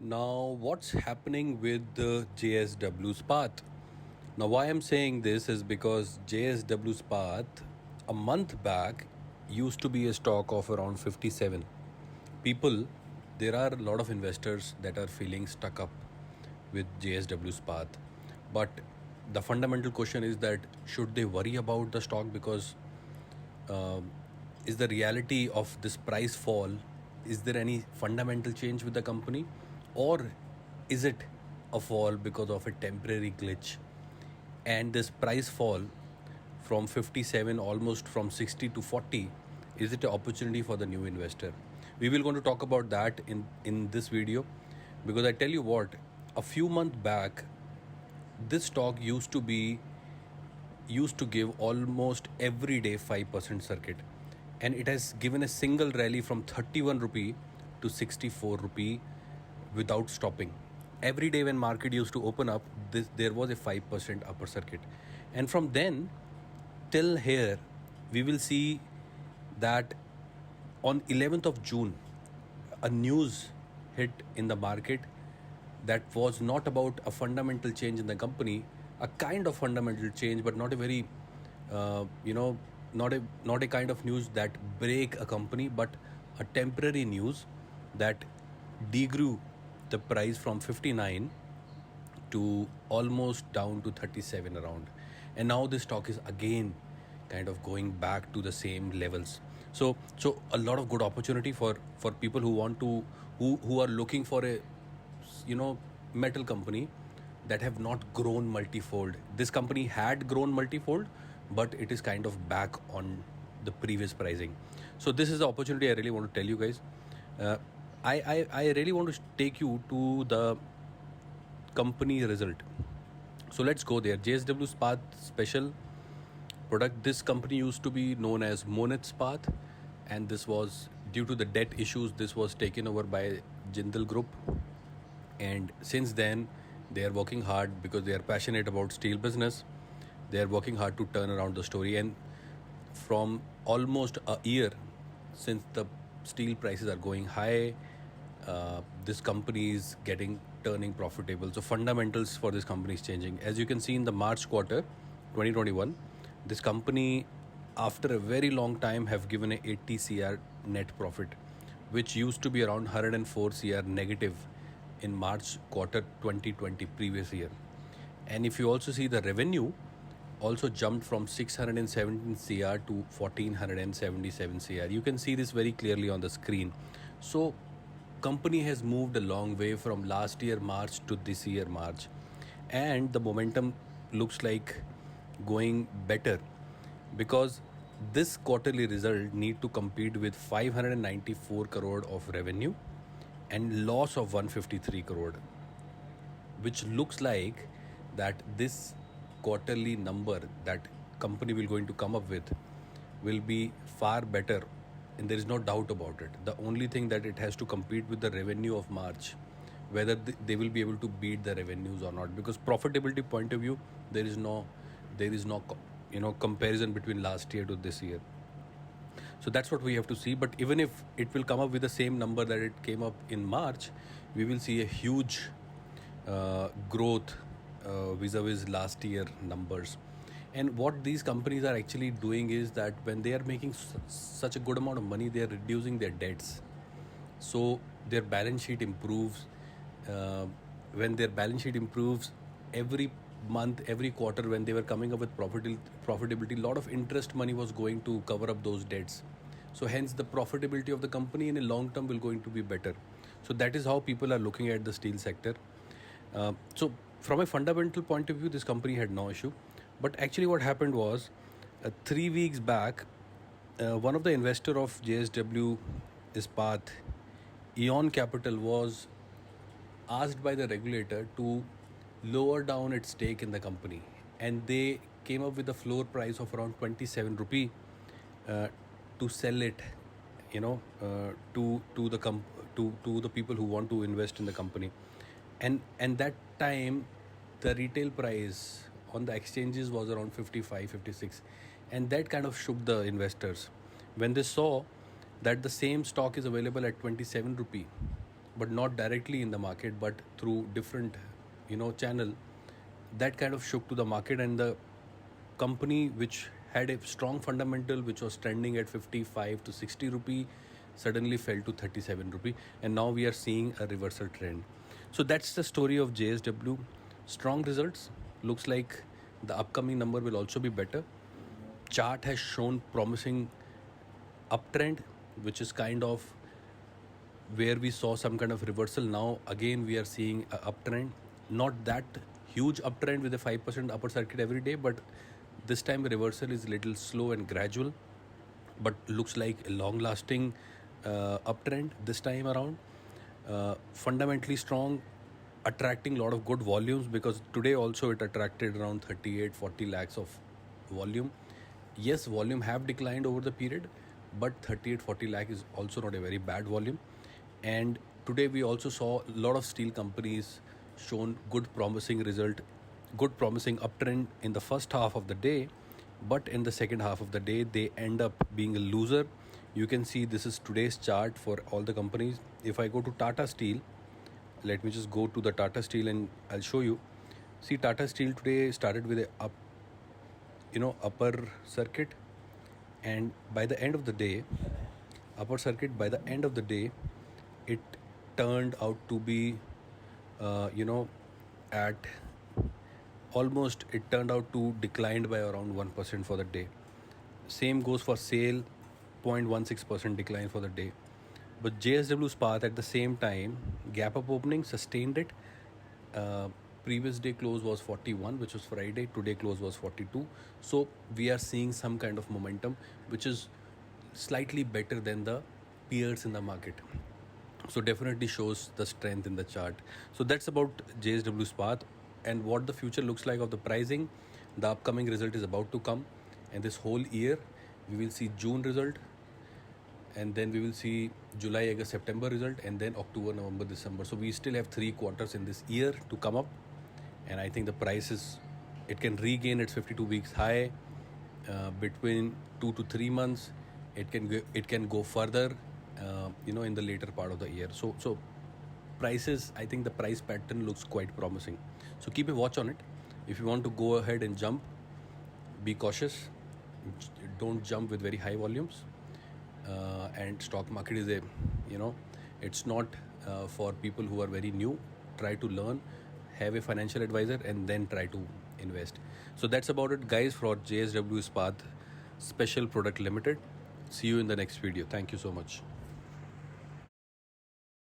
Now, what's happening with the JSW's path? Now, why I'm saying this is because JSW's path a month back used to be a stock of around 57. People, there are a lot of investors that are feeling stuck up with JSW's path. But the fundamental question is that should they worry about the stock because is the reality of this price fall, is there any fundamental change with the company, or is it a fall because of a temporary glitch? And this price fall from 57 almost from 60 to 40, is it an opportunity for the new investor? We will going to talk about that in this video, because I tell you what, a few months back this stock used to give almost every day 5% circuit, and it has given a single rally from 31 rupee to 64 rupee without stopping. Every day when market used to open up, there was a 5% upper circuit, and from then till here we will see that on 11th of June a news hit in the market that was not about a fundamental change in the company, a kind of fundamental change, but not a very, not a kind of news that break a company, but a temporary news that degrew the price from 59 to almost down to 37 around, and now this stock is again kind of going back to the same levels. So a lot of good opportunity for people who want to who are looking for a metal company that have not grown multifold. This company had grown multifold, but it is kind of back on the previous pricing. So this is the opportunity I really want to tell you guys. I really want to take you to the company result. So let's go there. JSW Path special product. This company used to be known as Monet's Path, and this was due to the debt issues. This was taken over by Jindal Group, and since then they are working hard because they are passionate about steel business. They are working hard to turn around the story, and from almost a year since the steel prices are going high, this company is turning profitable. So fundamentals for this company is changing. As you can see in the March quarter 2021, this company after a very long time have given a 80 cr net profit, which used to be around 104 cr negative in March quarter 2020 previous year. And if you also see, the revenue also jumped from 617 cr to 1477 cr. You can see this very clearly on the screen. So company has moved a long way from last year March to this year March, and the momentum looks like going better, because this quarterly result need to compete with 594 crore of revenue and loss of 153 crore, which looks like that this quarterly number that company will going to come up with will be far better, and there is no doubt about it. The only thing that it has to compete with the revenue of March, whether they will be able to beat the revenues or not, because profitability point of view there is no comparison between last year to this year. So that's what we have to see. But even if it will come up with the same number that it came up in March, we will see a huge growth vis-a-vis last year numbers. And what these companies are actually doing is that when they are making such a good amount of money, they are reducing their debts. So their balance sheet improves. When their balance sheet improves, every month, every quarter, when they were coming up with profitability, a lot of interest money was going to cover up those debts. So hence the profitability of the company in a long term will going to be better. So that is how people are looking at the steel sector. So from a fundamental point of view, this company had no issue. But actually what happened was, 3 weeks back, one of the investor of JSW Ispat, Eon Capital, was asked by the regulator to lower down its stake in the company, and they came up with a floor price of around 27 rupee to sell it, to the people who want to invest in the company. And that time the retail price on the exchanges was around 55, 56, and that kind of shook the investors when they saw that the same stock is available at 27 rupee, but not directly in the market, but through different, channel. That kind of shook to the market, and the company which had a strong fundamental, which was trending at 55 to 60 rupee, suddenly fell to 37 rupee, and now we are seeing a reversal trend. So that's the story of JSW. Strong results. Looks like the upcoming number will also be better. Chart has shown promising uptrend, which is kind of where we saw some kind of reversal. Now again we are seeing a uptrend, not that huge uptrend with a 5% upper circuit every day, but this time reversal is little slow and gradual, but looks like a long lasting uptrend this time around. Fundamentally strong, attracting a lot of good volumes, because today also it attracted around 38-40 lakhs of volume. Yes, volume have declined over the period, but 38-40 lakh is also not a very bad volume. And today we also saw a lot of steel companies shown good promising result, good promising uptrend in the first half of the day, but in the second half of the day they end up being a loser. You can see this is today's chart for all the companies. If I go to Tata Steel, let me just go to the Tata Steel and I'll show you. See, Tata Steel today started with a upper circuit, and by the end of the day, upper circuit, by the end of the day, it turned out to be at almost, it turned out to declined by around 1% for the day. Same goes for SAIL, 0.16% decline for the day. But JSW's path at the same time, gap up opening, sustained it. Previous day close was 41, which was Friday. Today close was 42. So we are seeing some kind of momentum, which is slightly better than the peers in the market. So definitely shows the strength in the chart. So that's about JSW's path, and what the future looks like of the pricing. The upcoming result is about to come, and this whole year we will see June result, and then we will see July, August, September result, and then October, November, December. So we still have 3 quarters in this year to come up, and I think the price is, it can regain its 52 weeks high between 2 to 3 months. It can go further, in the later part of the year. So prices, I think the price pattern looks quite promising. So keep a watch on it. If you want to go ahead and jump, be cautious. Don't jump with very high volumes. And stock market is it's not for people who are very new. Try to learn, have a financial advisor, and then try to invest. So that's about it, guys, for JSW Ispat Special Product Limited. See you in the next video. Thank you so much.